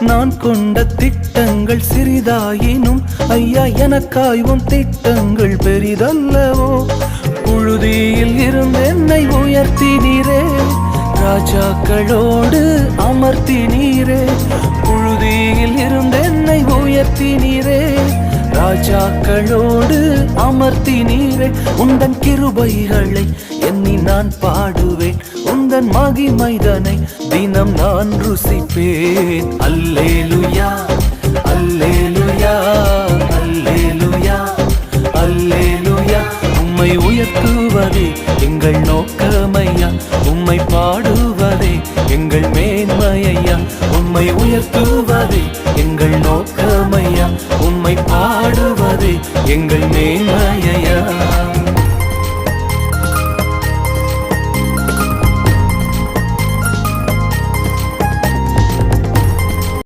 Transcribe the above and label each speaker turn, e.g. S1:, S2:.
S1: நான் கொண்ட திட்டங்கள் சிறிதாயினும் ஐயா எனக்காய் உன் திட்டங்கள் பெரிதல்லவோ. புழுதியில் இருந்து என்னை உயர்த்தினீரே, ராஜாக்களோடு அமர்த்தினீரே. புழுதியில் இருந்து என்னை உயர்த்தினீரே, ராஜாக்களோடு அமர்த்தினீரே. உந்தன் கிருபைகளை எண்ணி நான் பாடுவேன், உந்தன் மகிமைதனை தினம் நான் ருசிப்பேன். அல்லேலுயா அல்லேலுயா அல்லேலுயா அல்லேலுயா. உம்மை உயர்த்துவதே எங்கள் நோக்கமையா, உம்மை பாடுவதே எங்கள் மேன்மையா. உம்மை உயர்த்துவதே எங்கள் நோக்கமையா, உம்மை பாடுவதே எங்கள் மேன்மை.